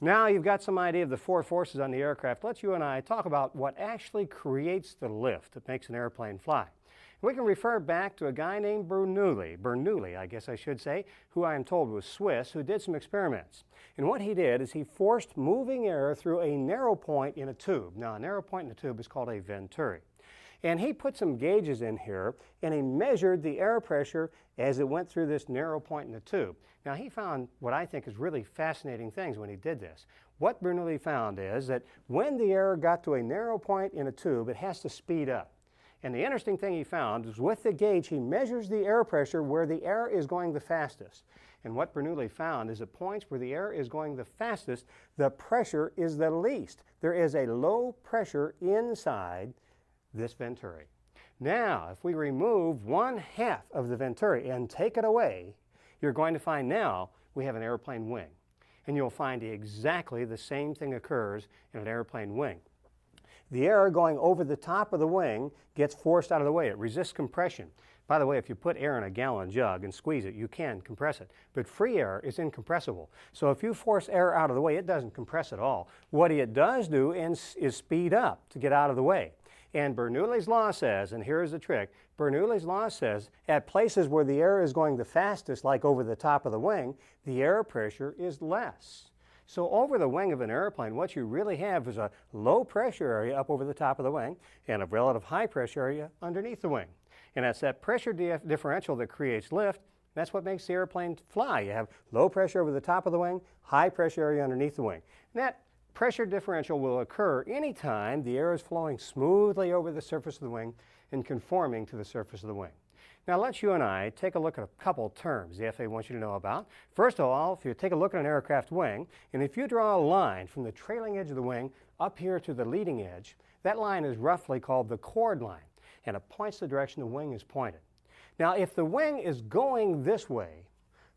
Now you've got some idea of the four forces on the aircraft. Let's you and I talk about what actually creates the lift that makes an airplane fly. We can refer back to a guy named Bernoulli, I guess I should say, who I am told was Swiss, who did some experiments. And what he did is he forced moving air through a narrow point in a tube. Now, a narrow point in a tube is called a venturi. And he put some gauges in here, and he measured the air pressure as it went through this narrow point in the tube. Now, he found what I think is really fascinating things when he did this. What Bernoulli found is that when the air got to a narrow point in a tube, it has to speed up. And the interesting thing he found is with the gauge, he measures the air pressure where the air is going the fastest. And what Bernoulli found is at points where the air is going the fastest, the pressure is the least. There is a low pressure inside this venturi. Now, if we remove 1/2 of the venturi and take it away, you're going to find now we have an airplane wing. And you'll find exactly the same thing occurs in an airplane wing. The air going over the top of the wing gets forced out of the way. It resists compression. By the way, if you put air in a gallon jug and squeeze it, you can compress it. But free air is incompressible. So if you force air out of the way, it doesn't compress at all. What it does do is speed up to get out of the way. And Bernoulli's law says, and here's the trick, Bernoulli's law says at places where the air is going the fastest, like over the top of the wing, the air pressure is less. So over the wing of an airplane, what you really have is a low pressure area up over the top of the wing and a relative high pressure area underneath the wing. And that's that pressure differential that creates lift. That's what makes the airplane fly. You have low pressure over the top of the wing, high pressure area underneath the wing. And that pressure differential will occur anytime the air is flowing smoothly over the surface of the wing and conforming to the surface of the wing. Now let's you and I take a look at a couple terms the FAA wants you to know about. First of all, if you take a look at an aircraft wing, and if you draw a line from the trailing edge of the wing up here to the leading edge, that line is roughly called the chord line, and it points the direction the wing is pointed. Now if the wing is going this way,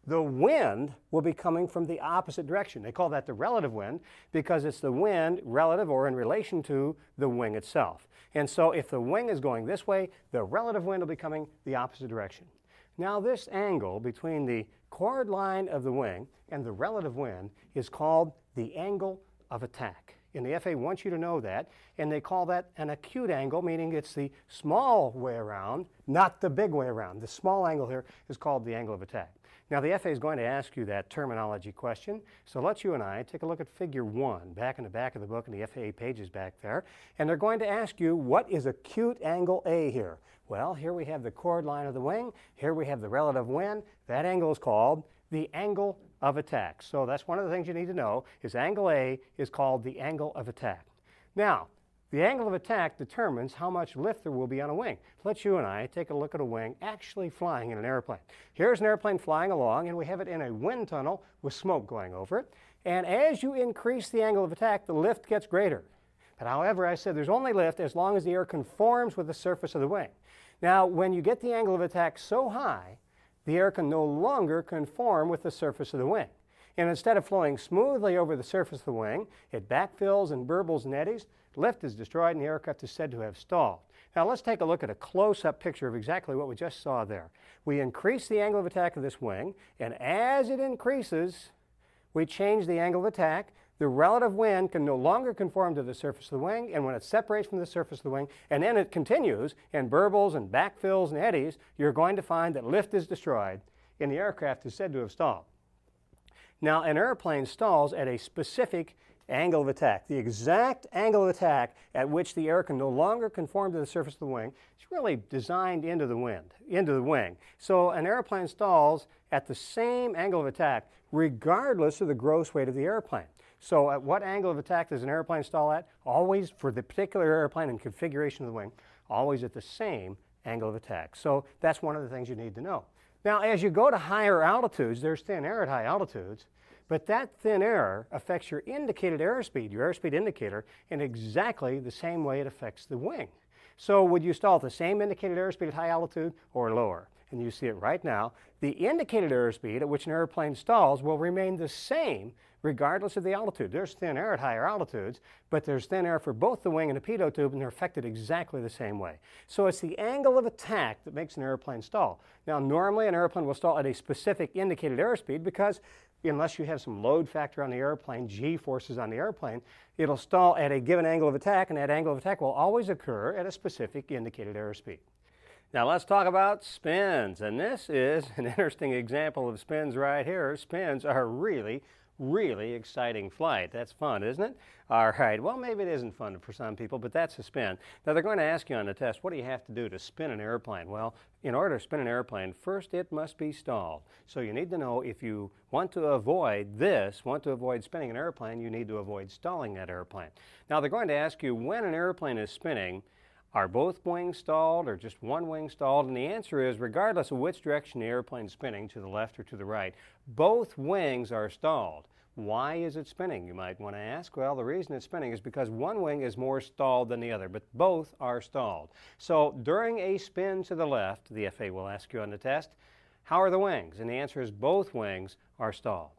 the wind will be coming from the opposite direction. They call that the relative wind because it's the wind relative or in relation to the wing itself. And so if the wing is going this way, the relative wind will be coming the opposite direction. Now this angle between the chord line of the wing and the relative wind is called the angle of attack. And the FAA wants you to know that, and they call that an acute angle, meaning it's the small way around, not the big way around. The small angle here is called the angle of attack. Now the FAA is going to ask you that terminology question, so let's you and I take a look at figure 1 back in the back of the book in the FAA pages back there, and they're going to ask you what is acute angle A here? Well, here we have the chord line of the wing, here we have the relative wind. That angle is called the angle of attack. So that's one of the things you need to know is angle A is called the angle of attack. Now, the angle of attack determines how much lift there will be on a wing. Let's you and I take a look at a wing actually flying in an airplane. Here's an airplane flying along, and we have it in a wind tunnel with smoke going over it. And as you increase the angle of attack, the lift gets greater. But however, I said there's only lift as long as the air conforms with the surface of the wing. Now, when you get the angle of attack so high, the air can no longer conform with the surface of the wing. And instead of flowing smoothly over the surface of the wing, it backfills and burbles and eddies. Lift is destroyed and the aircraft is said to have stalled. Now let's take a look at a close-up picture of exactly what we just saw there. We increase the angle of attack of this wing, and as it increases, we change the angle of attack. The relative wind can no longer conform to the surface of the wing, and when it separates from the surface of the wing, and then it continues and burbles and backfills and eddies, you're going to find that lift is destroyed and the aircraft is said to have stalled. Now, an airplane stalls at a specific angle of attack. The exact angle of attack at which the air can no longer conform to the surface of the wing is really designed into the wing. So an airplane stalls at the same angle of attack regardless of the gross weight of the airplane. So at what angle of attack does an airplane stall at? Always, for the particular airplane and configuration of the wing, always at the same angle of attack. So that's one of the things you need to know. Now, as you go to higher altitudes, there's thin air at high altitudes, but that thin air affects your indicated airspeed, your airspeed indicator, in exactly the same way it affects the wing. So would you stall at the same indicated airspeed at high altitude or lower? And you see it right now. The indicated airspeed at which an airplane stalls will remain the same regardless of the altitude. There's thin air at higher altitudes, but there's thin air for both the wing and the pitot tube, and they're affected exactly the same way. So it's the angle of attack that makes an airplane stall. Now, normally an airplane will stall at a specific indicated airspeed because unless you have some load factor on the airplane, G forces on the airplane, it'll stall at a given angle of attack, and that angle of attack will always occur at a specific indicated airspeed. Now let's talk about spins, and this is an interesting example of spins right here. Spins are really exciting flight. That's fun, isn't it? All right, well, maybe it isn't fun for some people, but that's a spin. Now they're going to ask you on the test, what do you have to do to spin an airplane? Well, in order to spin an airplane, first it must be stalled. So you need to know, if you want to avoid this, want to avoid spinning an airplane, you need to avoid stalling that airplane. Now they're going to ask you, when an airplane is spinning, are both wings stalled or just one wing stalled? And the answer is, regardless of which direction the airplane is spinning, to the left or to the right, both wings are stalled. Why is it spinning, you might want to ask? Well, the reason it's spinning is because one wing is more stalled than the other, but both are stalled. So during a spin to the left, the FAA will ask you on the test, how are the wings? And the answer is both wings are stalled.